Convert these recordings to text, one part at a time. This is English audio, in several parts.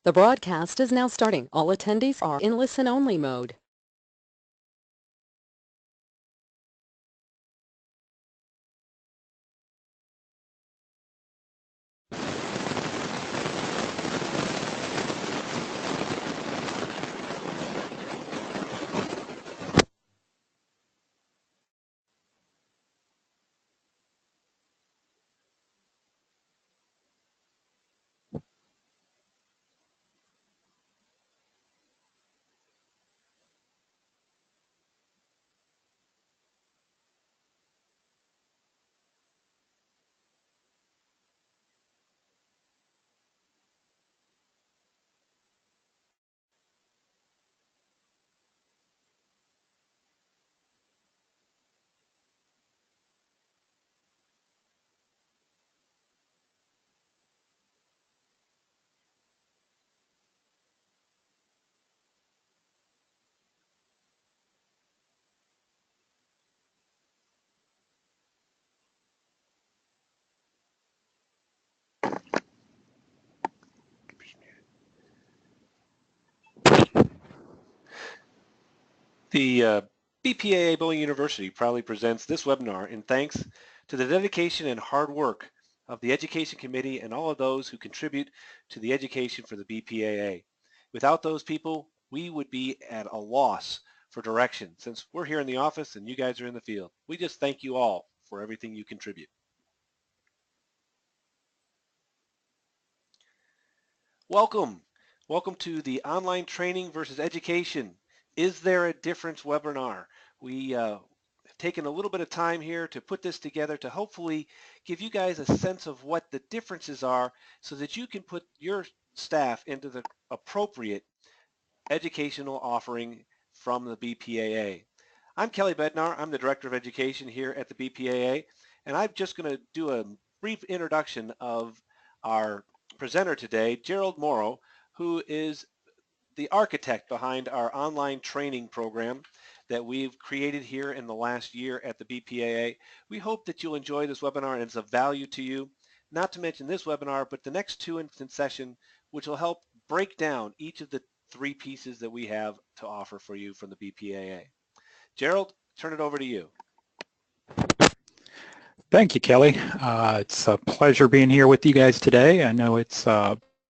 The broadcast is now starting. All attendees are in listen-only mode. The BPAA Bowling University proudly presents this webinar in thanks to the dedication and hard work of the Education Committee and all of those who contribute to the education for the BPAA. Without those people, we would be at a loss for direction since we're here in the office and you guys are in the field. We just thank you all for everything you contribute. Welcome. Welcome to the Online Training versus Education. Is there a difference webinar? We have taken a little bit of time here to put this together to hopefully give you guys a sense of what the differences are so that you can put your staff into the appropriate educational offering from the BPAA. I'm Kelly Bednar. I'm the Director of Education here at the BPAA, and I'm just going to do a brief introduction of our presenter today, Gerald Morrow, who is the architect behind our online training program that we've created here in the last year at the BPAA. We hope that you'll enjoy this webinar and it's of value to you, not to mention this webinar, but the next two in session, which will help break down each of the three pieces that we have to offer for you from the BPAA. Gerald, turn it over to you. Thank you, Kelly. It's a pleasure being here with you guys today. I know it's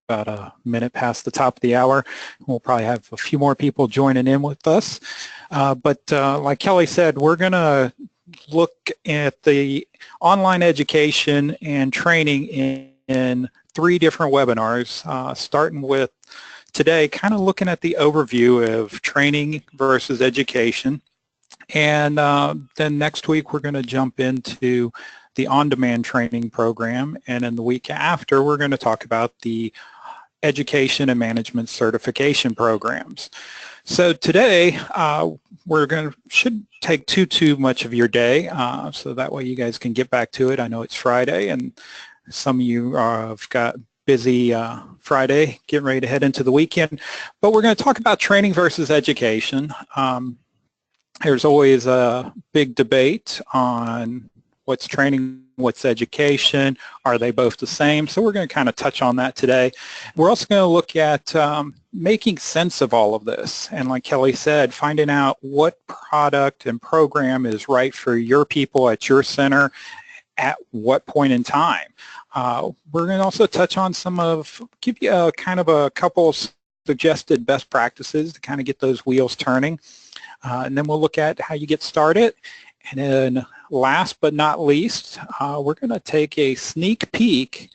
about a minute past the top of the hour. We'll probably have a few more people joining in with us. But like Kelly said, we're going to look at the online education and training in three different webinars, starting with today, kind of looking at the overview of training versus education. And then next week, we're going to jump into the on-demand training program. And in the week after, we're going to talk about the education and management certification programs. So today, shouldn't take too much of your day, so that way you guys can get back to it. I know it's Friday, and some of you have got busy Friday, getting ready to head into the weekend. But we're going to talk about training versus education. There's always a big debate on what's training, what's education, are they both the same? So we're going to kind of touch on that today. We're also going to look at making sense of all of this. And like Kelly said, finding out what product and program is right for your people at your center at what point in time. We're going to also touch on give you a kind of a couple of suggested best practices to kind of get those wheels turning. And then we'll look at how you get started. And then last but not least, we're going to take a sneak peek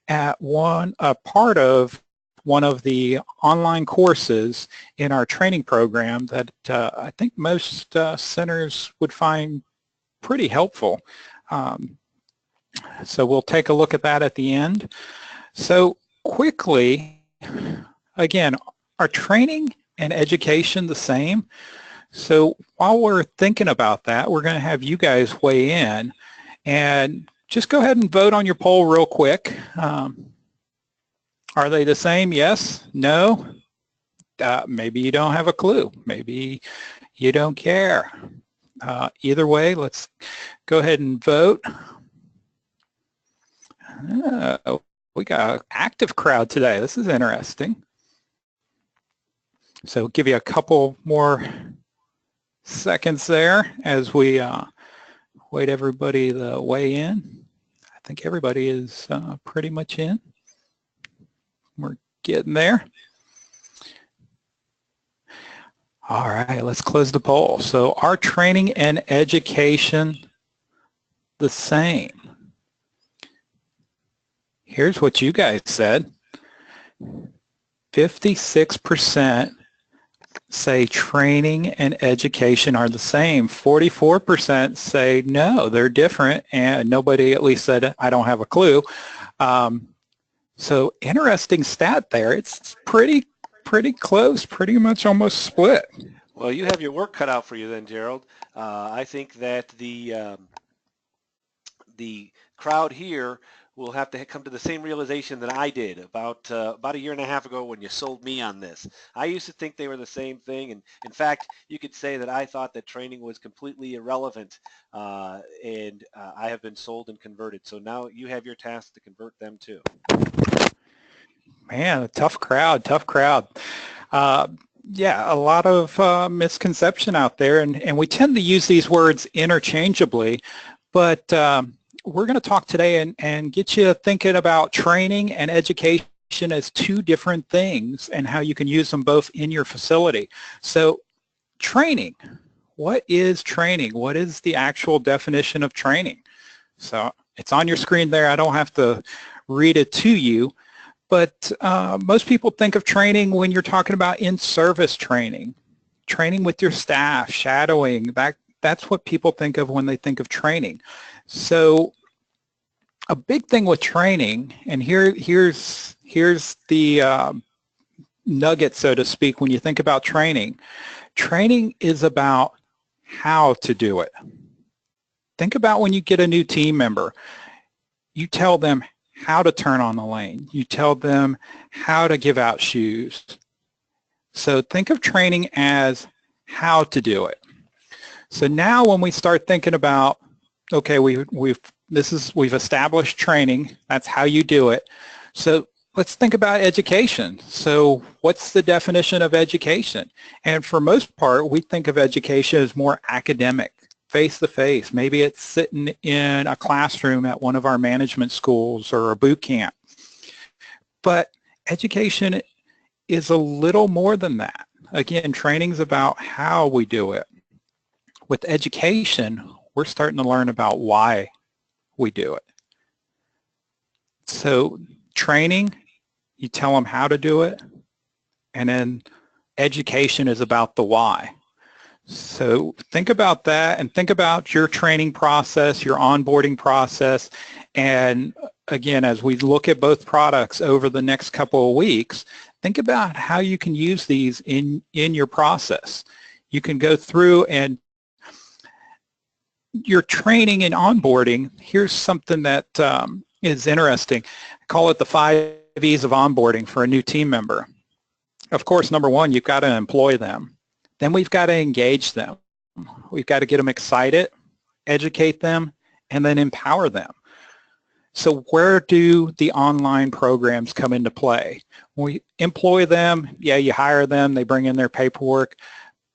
at a part of one of the online courses in our training program that I think most centers would find pretty helpful. So we'll take a look at that at the end. So quickly, again, are training and education the same? So while we're thinking about that, we're going to have you guys weigh in and just go ahead and vote on your poll real quick. Are they the same? Yes? No? Maybe you don't have a clue. Maybe you don't care. Either way, let's go ahead and vote. We got an active crowd today. This is interesting. So give you a couple more seconds there as we wait everybody to weigh in. I think everybody is pretty much in. We're getting there. All right, let's close the poll. So are training and education the same? Here's what you guys said. 56% say training and education are the same. 44% say no, they're different, and nobody at least said, I don't have a clue. So interesting stat there. It's pretty close, pretty much almost split. Well, you have your work cut out for you then, Gerald. I think that the crowd here will have to come to the same realization that I did about a year and a half ago when you sold me on this. I used to think they were the same thing, and in fact, you could say that I thought that training was completely irrelevant, and I have been sold and converted. So now you have your task to convert them too. Man, a tough crowd, tough crowd. Yeah, a lot of misconception out there, and we tend to use these words interchangeably, but we're going to talk today and get you thinking about training and education as two different things and how you can use them both in your facility. So training, what is training? What is the actual definition of training? So it's on your screen there. I don't have to read it to you, but most people think of training when you're talking about in-service training, training with your staff, shadowing. That's what people think of when they think of training. So a big thing with training, and here's the nugget, so to speak, when you think about training. Training is about how to do it. Think about when you get a new team member. You tell them how to turn on the lane. You tell them how to give out shoes. So think of training as how to do it. So now when we start thinking about, okay, we've established training, that's how you do it. So let's think about education. So what's the definition of education? And for most part, we think of education as more academic, face-to-face. Maybe it's sitting in a classroom at one of our management schools or a boot camp. But education is a little more than that. Again, training's about how we do it. With education, we're starting to learn about why we do it. So training, you tell them how to do it, and then education is about the why. So think about that and think about your training process, your onboarding process, and again, as we look at both products over the next couple of weeks, think about how you can use these in your process. You can go through and your training and onboarding. Here's something that is interesting. I call it the 5 E's of onboarding for a new team member. Of course, number one, you've got to employ them. Then we've got to engage them. We've got to get them excited, educate them, and then empower them. So where do the online programs come into play? When we employ them, yeah, you hire them, they bring in their paperwork.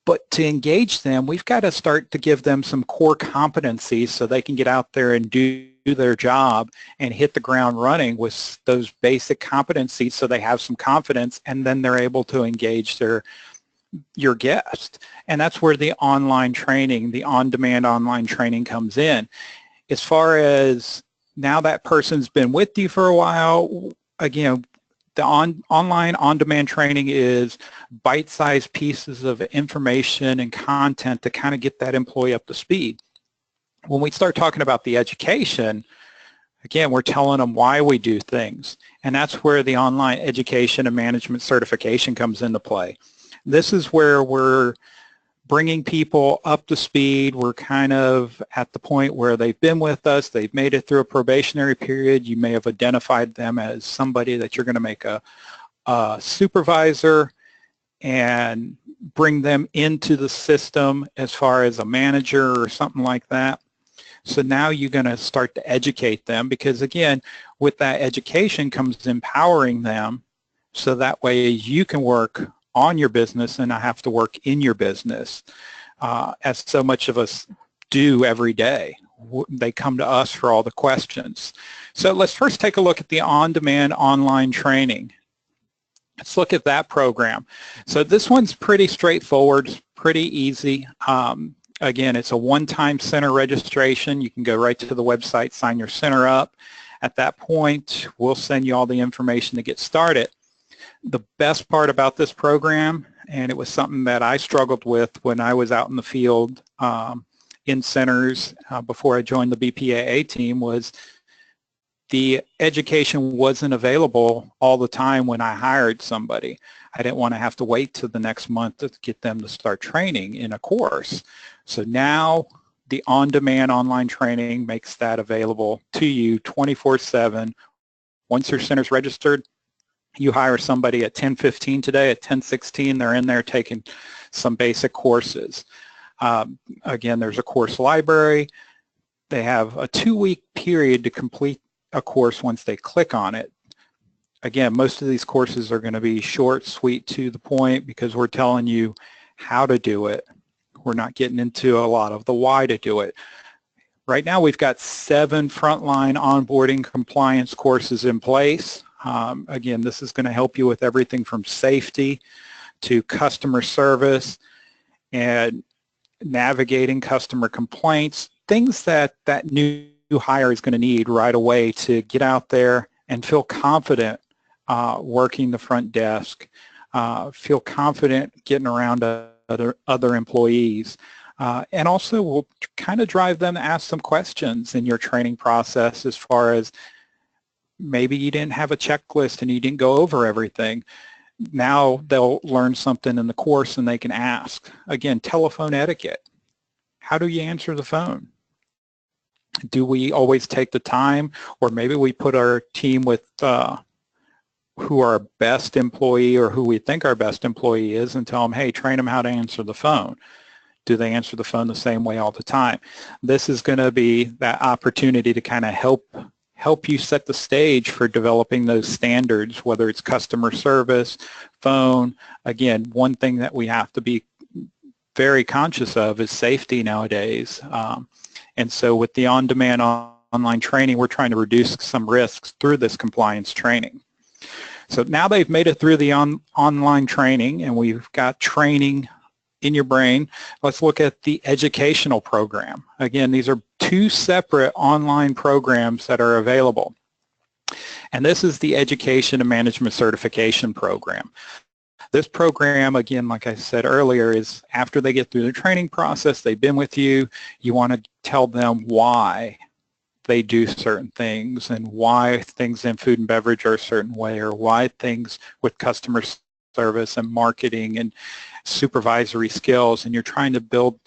But to engage them, we've got to start to give them some core competencies so they can get out there and do their job and hit the ground running with those basic competencies so they have some confidence, and then they're able to engage your guest. And that's where the online training, the on-demand online training comes in. As far as now that person's been with you for a while, again, the online on-demand training is bite-sized pieces of information and content to kind of get that employee up to speed. When we start talking about the education, again, we're telling them why we do things. And that's where the online education and management certification comes into play. This is where we're bringing people up to speed. We're kind of at the point where they've been with us, they've made it through a probationary period. You may have identified them as somebody that you're going to make a supervisor and bring them into the system as far as a manager or something like that. So now you're going to start to educate them, because again, with that education comes empowering them, so that way you can work on your business and I have to work in your business, as so much of us do every day. They come to us for all the questions. So let's first take a look at the on-demand online training. Let's look at that program. So this one's pretty straightforward, pretty easy. Again, it's a one-time center registration. You can go right to the website, sign your center up. At that point, we'll send you all the information to get started. The best part about this program, and it was something that I struggled with when I was out in the field in centers before I joined the BPAA team, was the education wasn't available all the time when I hired somebody. I didn't want to have to wait till the next month to get them to start training in a course. So now the on-demand online training makes that available to you 24/7. Once your center's registered, you hire somebody at 10:15 today, at 10:16 they're in there taking some basic courses. Again, there's a course library. They have a 2-week period to complete a course once they click on it. Again, most of these courses are going to be short, sweet, to the point, because we're telling you how to do it. We're not getting into a lot of the why to do it. Right now we've got 7 frontline onboarding compliance courses in place. Again, this is going to help you with everything from safety to customer service and navigating customer complaints, things that that new hire is going to need right away to get out there and feel confident working the front desk, feel confident getting around other employees, and also will kind of drive them to ask some questions in your training process, as far as maybe you didn't have a checklist and you didn't go over everything. Now they'll learn something in the course and they can ask. Again, telephone etiquette. How do you answer the phone? Do we always take the time, or maybe we put our team with who our best employee or who we think our best employee is and tell them, hey, train them how to answer the phone. Do they answer the phone the same way all the time? This is going to be that opportunity to kind of help you set the stage for developing those standards, whether it's customer service, phone. Again, one thing that we have to be very conscious of is safety nowadays. And so with the on-demand online training, we're trying to reduce some risks through this compliance training. So now they've made it through the online training and we've got training in your brain. Let's look at the educational program. Again, these are 2 separate online programs that are available. And this is the Education and Management Certification Program. This program, again, like I said earlier, is after they get through the training process, they've been with you, you want to tell them why they do certain things and why things in food and beverage are a certain way, or why things with customer service and marketing and supervisory skills, and you're trying to build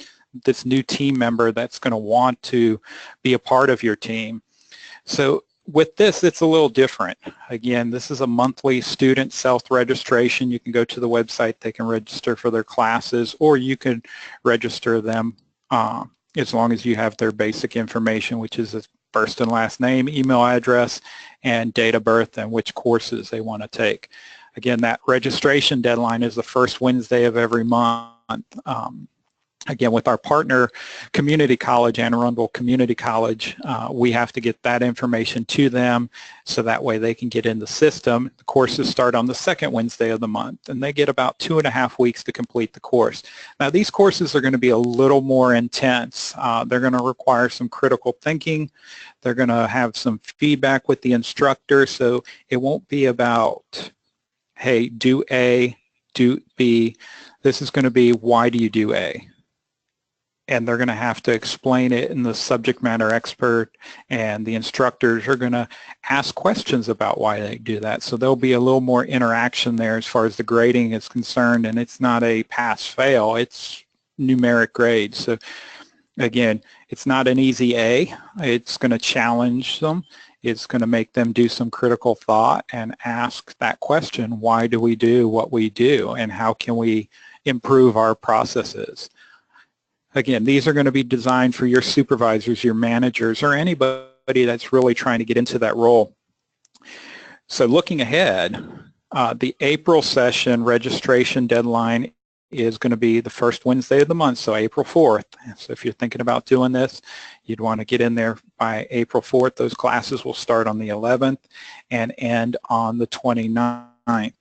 this new team member that's going to want to be a part of your team. So with this, it's a little different. Again, this is a monthly student self-registration. You can go to the website, they can register for their classes, or you can register them as long as you have their basic information, which is a first and last name, email address, and date of birth, and which courses they want to take. Again, that registration deadline is the first Wednesday of every month. Again, with our partner community college, Anne Arundel Community College, we have to get that information to them so that way they can get in the system. The courses start on the second Wednesday of the month, and they get about 2.5 weeks to complete the course. Now, these courses are going to be a little more intense. They're going to require some critical thinking. They're going to have some feedback with the instructor, so it won't be about, hey, do A, do B. This is going to be, why do you do A? And they're going to have to explain it, and the subject matter expert and the instructors are going to ask questions about why they do that. So there'll be a little more interaction there as far as the grading is concerned, and it's not a pass-fail, it's numeric grades. So again, it's not an easy A. It's going to challenge them. It's going to make them do some critical thought and ask that question, why do we do what we do, and how can we improve our processes? Again, these are going to be designed for your supervisors, your managers, or anybody that's really trying to get into that role. So looking ahead, The April session registration deadline is going to be the first Wednesday of the month, so April 4th. So if you're thinking about doing this, you'd want to get in there by April 4th. Those classes will start on the 11th and end on the 29th.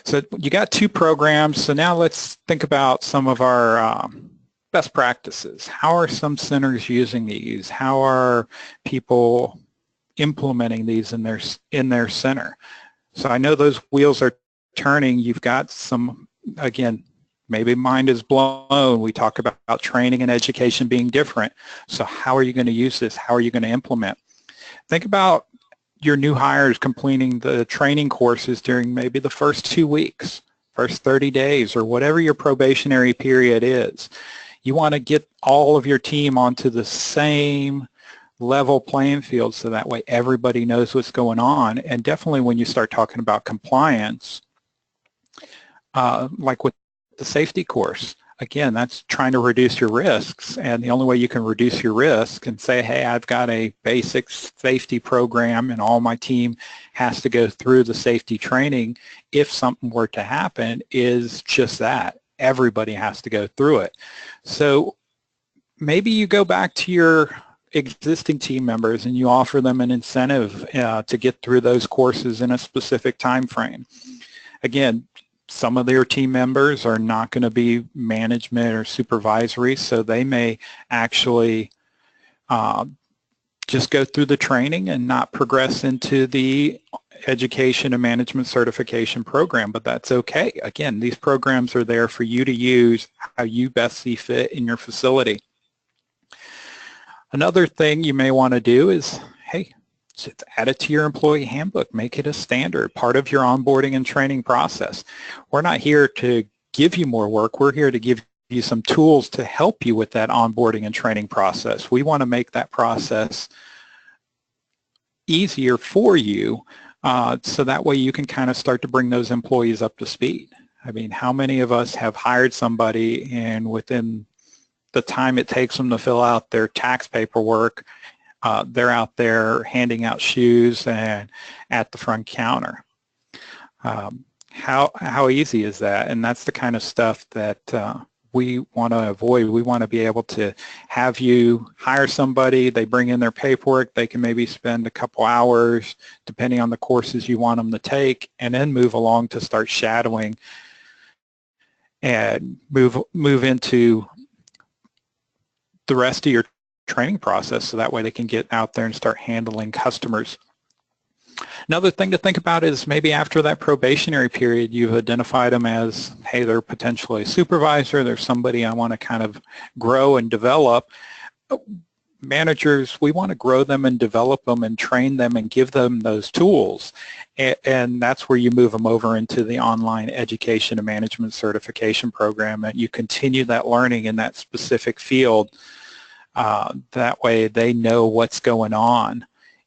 So you got 2 programs. So now let's think about some of our best practices. How are some centers using these? How are people implementing these in their center? So I know those wheels are turning. You've got some, again, maybe mind is blown. We talk about training and education being different. So how are you going to use this? How are you going to implement? Think about your new hires completing the training courses during maybe the first 2 weeks, first 30 days, or whatever your probationary period is. You want to get all of your team onto the same level playing field so that way everybody knows what's going on. And definitely when you start talking about compliance, like with the safety course, again, that's trying to reduce your risks, and the only way you can reduce your risk and say, hey, I've got a basic safety program and all my team has to go through the safety training if something were to happen, is just that. Everybody has to go through it. So maybe you go back to your existing team members and you offer them an incentive to get through those courses in a specific time frame. Again, some of their team members are not going to be management or supervisory, so they may actually just go through the training and not progress into the education and management certification program, but that's okay. Again, these programs are there for you to use how you best see fit in your facility. Another thing you may want to do is, hey, just add it to your employee handbook. Make it a standard, part of your onboarding and training process. We're not here to give you more work. We're here to give you some tools to help you with that onboarding and training process. We want to make that process easier for you so that way you can kind of start to bring those employees up to speed. I mean, how many of us have hired somebody and within the time it takes them to fill out their tax paperwork, they're out there handing out shoes and at the front counter. How easy is that? And that's the kind of stuff that we want to avoid. We want to be able to have you hire somebody, they bring in their paperwork, they can maybe spend a couple hours depending on the courses you want them to take, and then move along to start shadowing and move into the rest of your training process, so that way they can get out there and start handling customers. Another thing to think about is maybe after that probationary period, you've identified them as, hey, they're potentially a supervisor, they're somebody I want to kind of grow and develop. Managers, we want to grow them and develop them and train them and give them those tools. And that's where you move them over into the online education and management certification program, and you continue that learning in that specific field. That way they know what's going on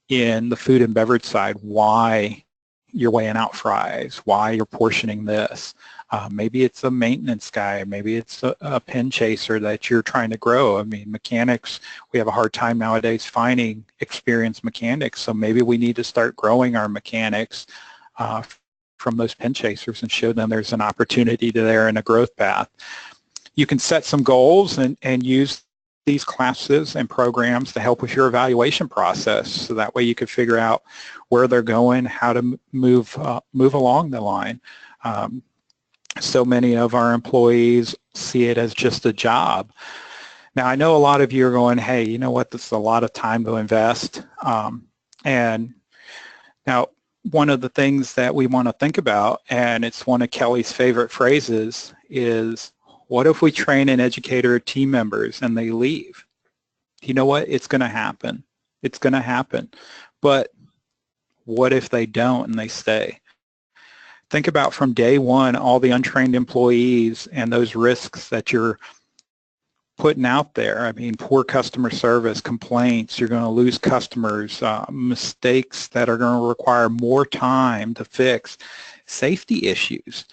in the food and beverage side, why you're weighing out fries, why you're portioning this. Maybe it's a maintenance guy, maybe it's a pen chaser that you're trying to grow. I mean, mechanics, we have a hard time nowadays finding experienced mechanics, so maybe we need to start growing our mechanics from those pen chasers and show them there's an opportunity there and a growth path. You can set some goals and use these classes and programs to help with your evaluation process, so that way you could figure out where they're going, how to move along the line. So many of our employees see it as just a job. Now, I know a lot of you are going, hey, you know what, this is a lot of time to invest. And now, one of the things that we want to think about, and it's one of Kelly's favorite phrases, is what if we train and educate our team members and they leave? You know what? It's going to happen. It's going to happen. But what if they don't and they stay? Think about from day one, all the untrained employees and those risks that you're putting out there. I mean, poor customer service, complaints, you're going to lose customers, mistakes that are going to require more time to fix, safety issues.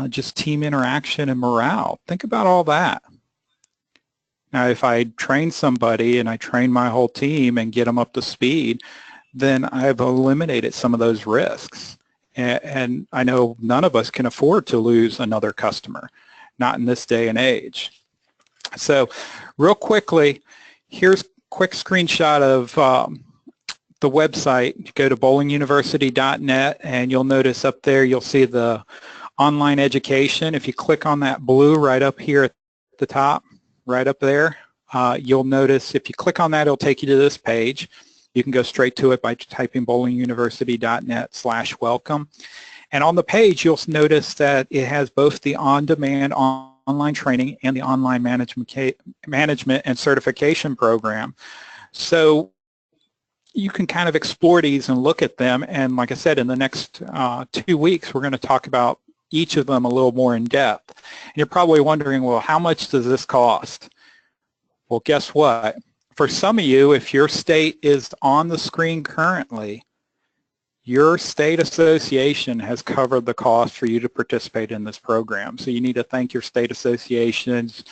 Just team interaction and morale. Think about all that. Now, if I train somebody and I train my whole team and get them up to speed, then I've eliminated some of those risks. And I know none of us can afford to lose another customer, not in this day and age. So real quickly, here's a quick screenshot of the website. You go to bowlinguniversity.net and you'll notice up there you'll see the online education. If you click on that blue right up here at the top, right up there, you'll notice if you click on that, it'll take you to this page. You can go straight to it by typing bowlinguniversity.net/welcome. And on the page, you'll notice that it has both the on-demand online training and the online management and certification program. So you can kind of explore these and look at them. And like I said, in the next 2 weeks, we're going to talk about each of them a little more in depth. And you're probably wondering, well, how much does this cost? Well, guess what? For some of you, if your state is on the screen currently, your state association has covered the cost for you to participate in this program. So you need to thank your state associations,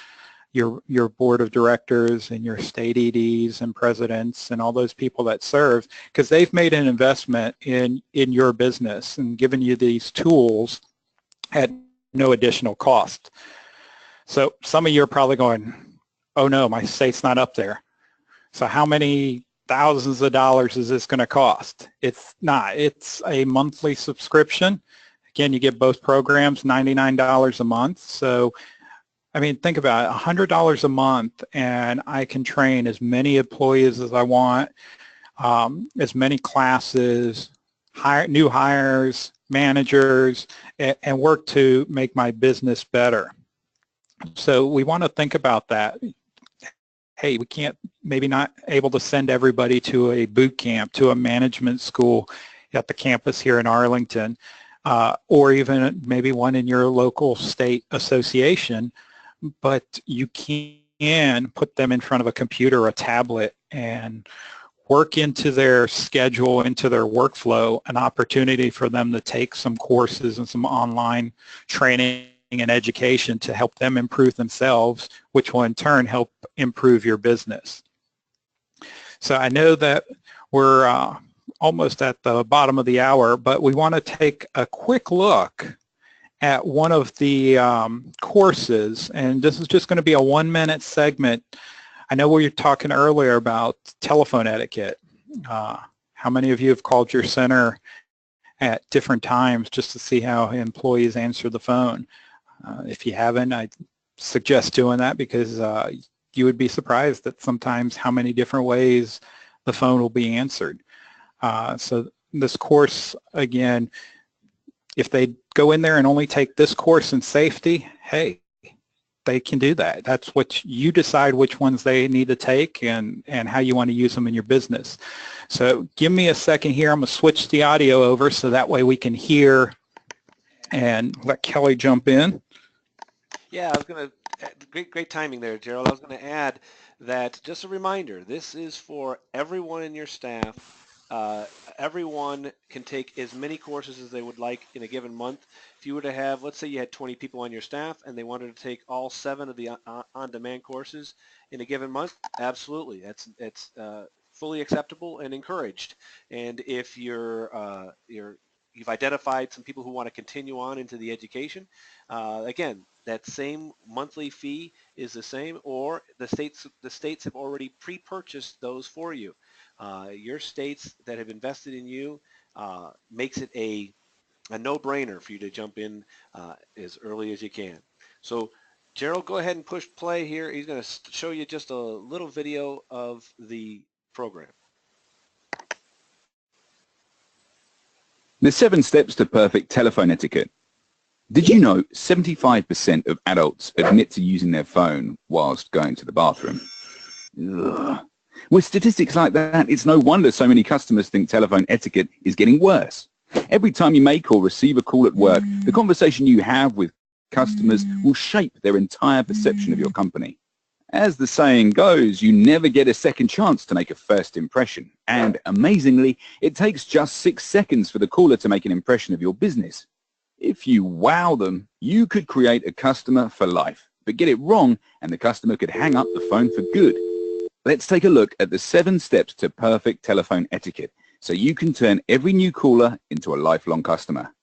your board of directors and your state EDs and presidents and all those people that serve, because they've made an investment in your business and given you these tools at no additional cost. So some of you are probably going, oh no, my state's not up there. So how many thousands of dollars is this going to cost? It's not. It's a monthly subscription. Again, you get both programs, $99 a month. So, I mean, think about it, $100 a month, and I can train as many employees as I want, as many classes, new hires, managers, and work to make my business better. So we want to think about that. Hey, we can't, maybe not able to send everybody to a boot camp, to a management school at the campus here in Arlington, or even maybe one in your local state association, but you can put them in front of a computer or a tablet and work into their schedule, into their workflow, an opportunity for them to take some courses and some online training and education to help them improve themselves, which will in turn help improve your business. So I know that we're almost at the bottom of the hour, but we want to take a quick look at one of the courses, and this is just going to be a 1-minute segment. I know we were talking earlier about telephone etiquette. How many of you have called your center at different times just to see how employees answer the phone? If you haven't, I suggest doing that, because you would be surprised at sometimes how many different ways the phone will be answered. So this course, again, if they go in there and only take this course in safety, hey, they can do that. That's what you decide, which ones they need to take and how you want to use them in your business. So give me a second here. I'm going to switch the audio over so that way we can hear and let Kelly jump in. Yeah, I was going to, great timing there, Gerald. I was going to add that, just a reminder, this is for everyone in your staff. Everyone can take as many courses as they would like in a given month. If you were to have, let's say you had 20 people on your staff and they wanted to take all 7 of the on-demand courses in a given month, absolutely. It's fully acceptable and encouraged. And if you've identified some people who want to continue on into the education, again, that same monthly fee is the same, or the states have already pre-purchased those for you. Your states that have invested in you makes it a no-brainer for you to jump in as early as you can. So Gerald, go ahead and push play here. He's going to show you just a little video of the program. The 7 steps to perfect telephone etiquette. Did you know 75% of adults admit to using their phone whilst going to the bathroom? Ugh. With statistics like that, it's no wonder so many customers think telephone etiquette is getting worse. Every time you make or receive a call at work, the conversation you have with customers will shape their entire perception of your company. As the saying goes, you never get a second chance to make a first impression. And amazingly, it takes just 6 seconds for the caller to make an impression of your business. If you wow them, you could create a customer for life. But get it wrong, and the customer could hang up the phone for good. Let's take a look at the 7 steps to perfect telephone etiquette. so you can turn every new caller into a lifelong customer.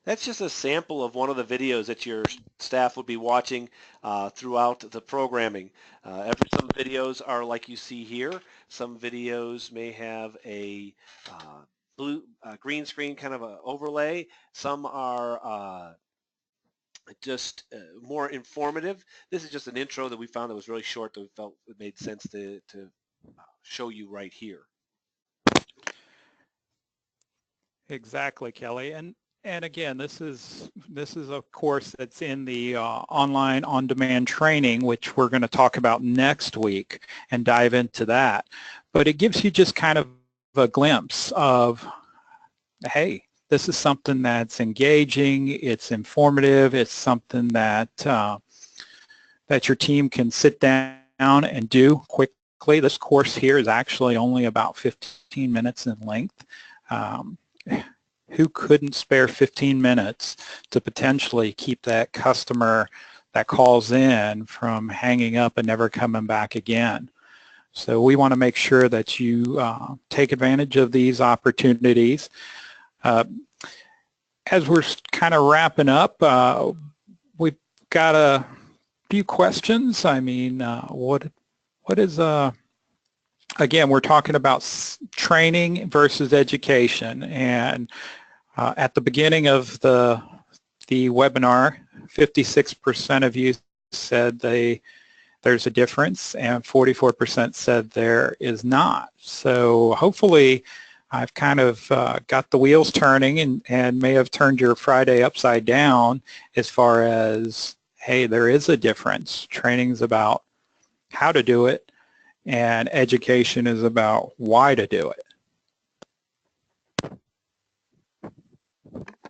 That's just a sample of one of the videos that your staff would be watching throughout the programming. Some videos are like you see here. Some videos may have a green screen kind of an overlay. Some are just more informative. This is just an intro that we found that was really short that we felt it made sense to show you right here. Exactly, Kelly. And again, this is a course that's in the online on-demand training, which we're going to talk about next week and dive into that. But it gives you just kind of a glimpse of, hey, this is something that's engaging, it's informative, it's something that that your team can sit down and do quickly. This course here is actually only about 15 minutes in length. Who couldn't spare 15 minutes to potentially keep that customer that calls in from hanging up and never coming back again? So we want to make sure that you take advantage of these opportunities. As we're kind of wrapping up, we've got a few questions. I mean, what is again, we're talking about training versus education, and at the beginning of the webinar, 56% of you said there's a difference, and 44% said there is not. So hopefully I've kind of got the wheels turning and may have turned your Friday upside down as far as, hey, there is a difference. Training's about how to do it, and education is about why to do it.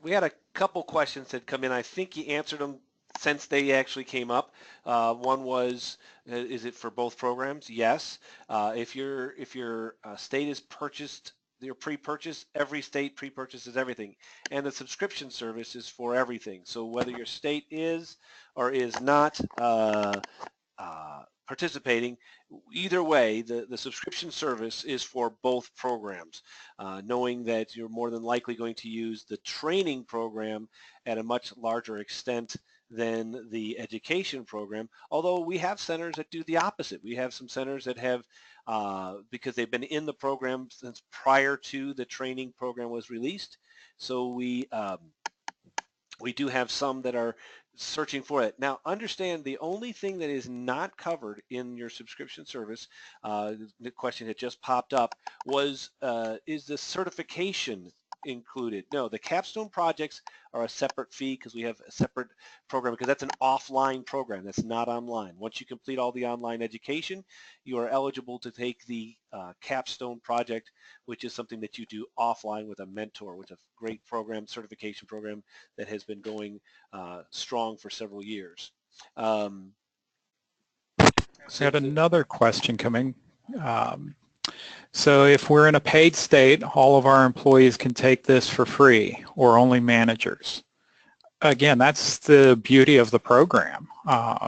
We had a couple questions that come in. I think you answered them since they actually came up. One was, is it for both programs? Yes. If your state is purchased, your pre-purchase, every state pre-purchases everything, and the subscription service is for everything. So whether your state is or is not participating, either way, the subscription service is for both programs, knowing that you're more than likely going to use the training program at a much larger extent than the education program, although we have centers that do the opposite. We have some centers that have, because they've been in the program since prior to the training program was released, so we do have some that are searching for it. Now, understand the only thing that is not covered in your subscription service, the question that just popped up, was is the certification included? No, the capstone projects are a separate fee because we have a separate program, because that's an offline program. That's not online. Once you complete all the online education, you are eligible to take the capstone project, which is something that you do offline with a mentor, which is a great program, certification program that has been going strong for several years. I had another question coming. So if we're in a paid state, all of our employees can take this for free, or only managers? Again, that's the beauty of the program.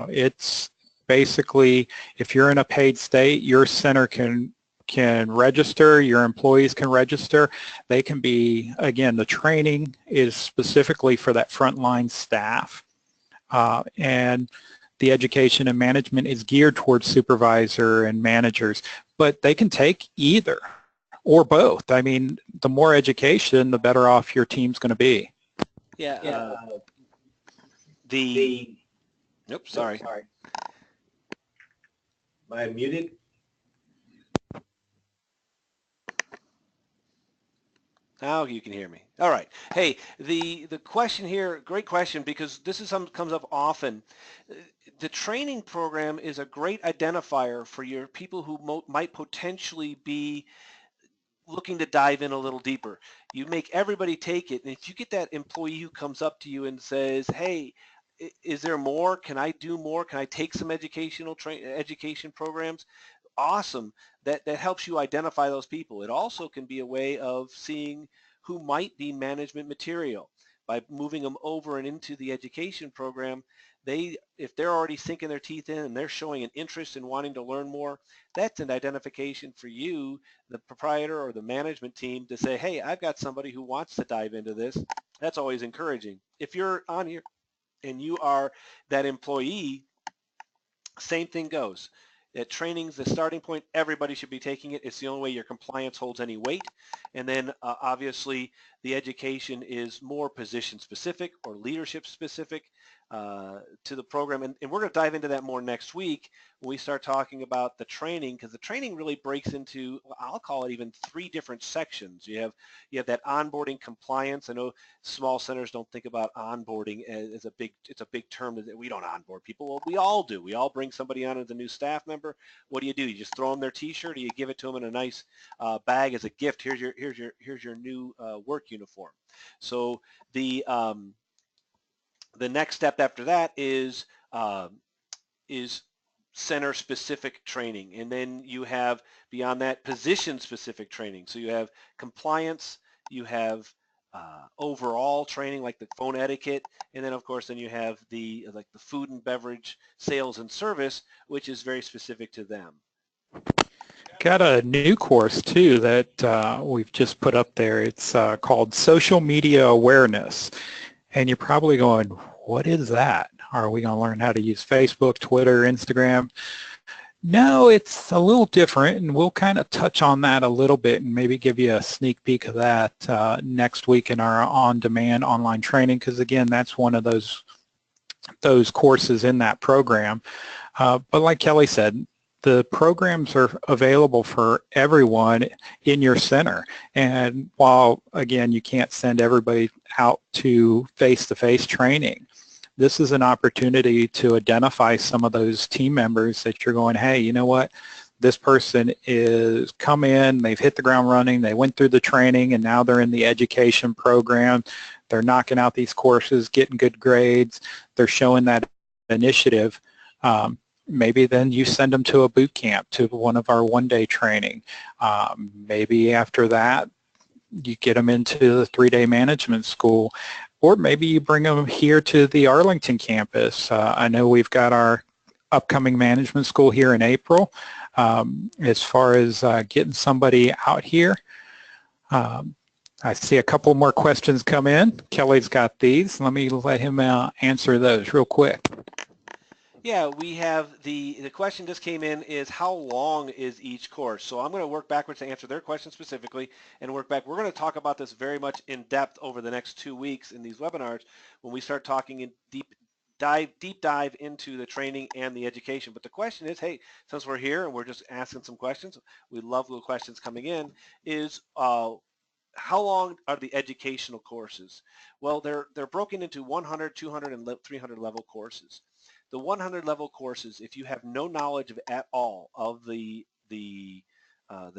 It's basically, if you're in a paid state, your center can register, your employees can register. They can be, again, the training is specifically for that frontline staff, and the education and management is geared towards supervisor and managers, but they can take either or both. I mean, the more education, the better off your team's going to be. Yeah. Nope, sorry. Am I muted? Now you can hear me. All right. Hey, the question here, great question, because this is something that comes up often. The training program is a great identifier for your people who might potentially be looking to dive in a little deeper. You make everybody take it, and if you get that employee who comes up to you and says, hey, is there more? Can I do more? Can I take some education programs? Awesome. That helps you identify those people. It also can be a way of seeing who might be management material. By moving them over and into the education program, if they're already sinking their teeth in and they're showing an interest in wanting to learn more, that's an identification for you, the proprietor or the management team, to say, hey, I've got somebody who wants to dive into this. That's always encouraging. If you're on here and you are that employee, same thing goes. Training's the starting point. Everybody should be taking it. It's the only way your compliance holds any weight. And then obviously the education is more position specific or leadership specific to the program. And we're going to dive into that more next week when we start talking about the training, because the training really breaks into, I'll call it even 3 different sections. You have that onboarding compliance. I know small centers don't think about onboarding as it's a big term that we don't onboard people. Well, we all do. We all bring somebody on as a new staff member. What do? You just throw them their T-shirt, or you give it to them in a nice bag as a gift. Here's your new work uniform. So the next step after that is center specific training, and then you have beyond that position specific training. So you have compliance, you have overall training like the phone etiquette, and then of course then you have the food and beverage sales and service, which is very specific to them. Got a new course too that we've just put up there. It's called Social Media Awareness. And you're probably going, what is that? Are we going to learn how to use Facebook, Twitter, Instagram? No, it's a little different, and we'll kind of touch on that a little bit and maybe give you a sneak peek of that next week in our on-demand online training, because again, that's one of those courses in that program. But like Kelly said, the programs are available for everyone in your center. And while, again, you can't send everybody out to face-to-face training, this is an opportunity to identify some of those team members that you're going, hey, you know what? This person is come in, they've hit the ground running, they went through the training, and now they're in the education program. They're knocking out these courses, getting good grades. They're showing that initiative. Maybe then you send them to a boot camp, to one of our one-day training. Maybe after that, you get them into the 3-day management school, or maybe you bring them here to the Arlington campus. I know we've got our upcoming management school here in April. As far as getting somebody out here, I see a couple more questions come in. Kelly's got these. Let me let him answer those real quick. Yeah, we have the question just came in is how long is each course? So I'm going to work backwards to answer their question specifically and work back. We're going to talk about this very much in depth over the next 2 weeks in these webinars when we start talking in deep dive into the training and the education. But the question is, hey, since we're here and we're just asking some questions, we love the questions coming in, is how long are the educational courses? Well, they're broken into 100, 200, and 300 level courses. The 100 level courses, if you have no knowledge at all of the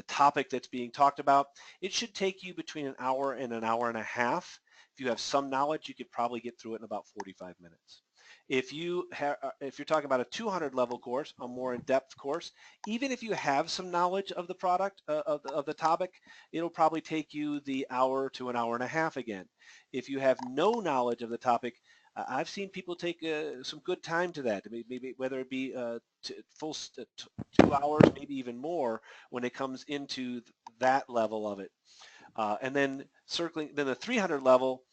topic that's being talked about, it should take you between an hour and an hour and a half. If you have some knowledge, you could probably get through it in about 45 minutes. If you're talking about a 200 level course, a more in-depth course, even if you have some knowledge of the product, of the topic, it'll probably take you the hour to an hour and a half again. If you have no knowledge of the topic, I've seen people take some good time to that, maybe whether it be full 2 hours, maybe even more when it comes into that level of it. And then then the 300 level,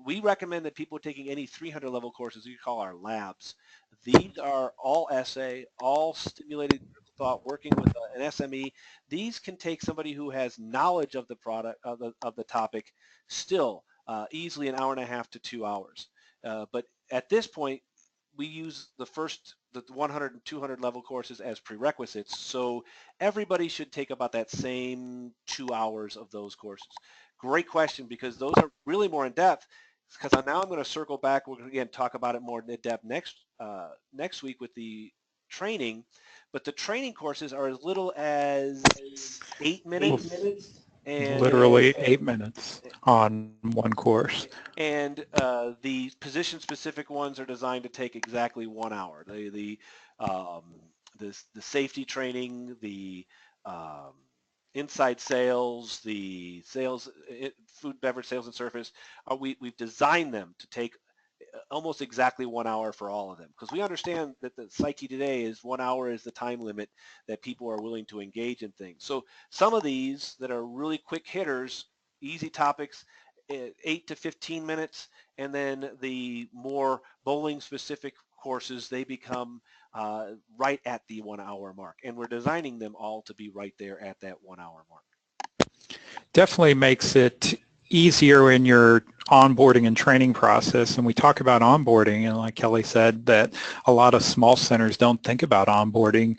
we recommend that people taking any 300 level courses we call our labs. These are all essay, all stimulated critical thought, working with an SME. These can take somebody who has knowledge of the product, of the topic, still easily an hour and a half to 2 hours. But at this point, we use the 100 and 200 level courses as prerequisites. So everybody should take about that same 2 hours of those courses. Great question, because those are really more in depth. Because now I'm going to circle back. We're going to again talk about it more in depth next week with the training. But the training courses are as little as 8 minutes. And literally 8 minutes on one course. And the position-specific ones are designed to take exactly 1 hour. The safety training, the inside sales, the sales, food, beverage, sales, and service, we've designed them to take almost exactly 1 hour for all of them, because we understand that the psyche today is 1 hour is the time limit that people are willing to engage in things. So some of these that are really quick hitters, easy topics, 8 to 15 minutes, and then the more bowling specific courses, they become right at the 1 hour mark, and we're designing them all to be right there at that 1 hour mark. Definitely makes it easier in your onboarding and training process. And we talk about onboarding, and like Kelly said, that a lot of small centers don't think about onboarding,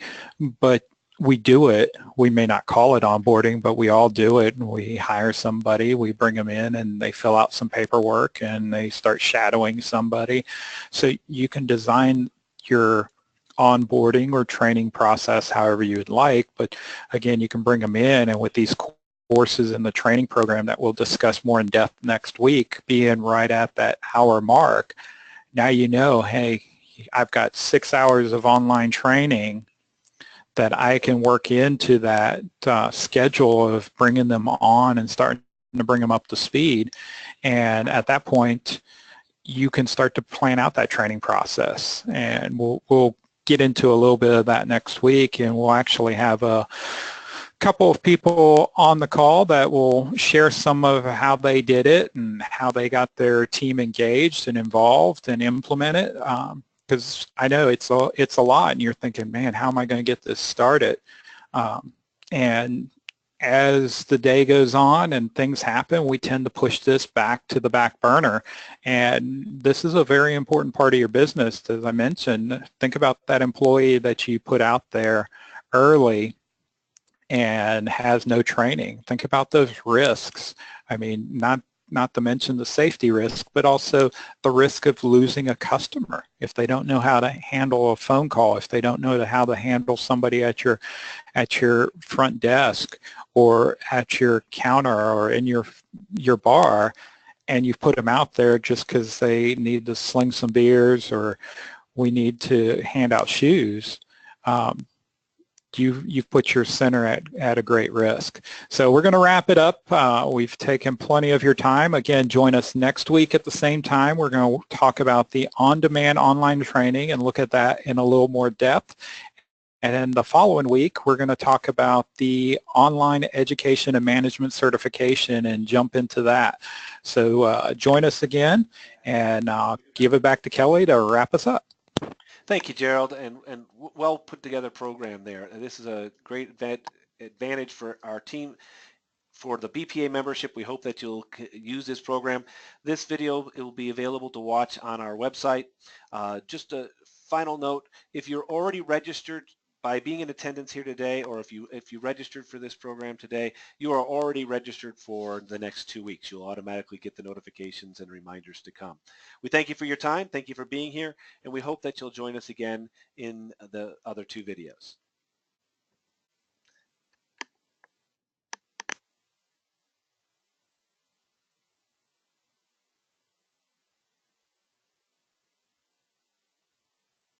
but we do it. We may not call it onboarding, but we all do it. And we hire somebody, we bring them in, and they fill out some paperwork, and they start shadowing somebody. So you can design your onboarding or training process however you would like, but again, you can bring them in, and with these courses in the training program that we'll discuss more in depth next week, being right at that hour mark, now you know, hey, I've got 6 hours of online training that I can work into that schedule of bringing them on and starting to bring them up to speed. And at that point, you can start to plan out that training process. And we'll get into a little bit of that next week, and we'll actually have a couple of people on the call that will share some of how they did it and how they got their team engaged and involved and implement it. Because I know it's a lot, and you're thinking, man, how am I going to get this started? And as the day goes on and things happen, we tend to push this back to the back burner. And this is a very important part of your business. As I mentioned, think about that employee that you put out there early and has no training. Think about those risks. I mean, not to mention the safety risk, but also the risk of losing a customer if they don't know how to handle a phone call, if they don't know how to handle somebody at your front desk or at your counter or in your bar, and you've put them out there just because they need to sling some beers or we need to hand out shoes. You've put your center at a great risk. So we're going to wrap it up. We've taken plenty of your time. Again, join us next week at the same time. We're going to talk about the on-demand online training and look at that in a little more depth. And then the following week, we're going to talk about the online education and management certification and jump into that. So join us again, and give it back to Kelly to wrap us up. Thank you, Gerald, and well put together program there. This is a great advantage for our team. For the BPA membership, we hope that you'll use this program. This video, it will be available to watch on our website. Just a final note, if you're already registered by being in attendance here today, or if you registered for this program today, you are already registered for the next 2 weeks. You'll automatically get the notifications and reminders to come. We thank you for your time. Thank you for being here, and we hope that you'll join us again in the other 2 videos.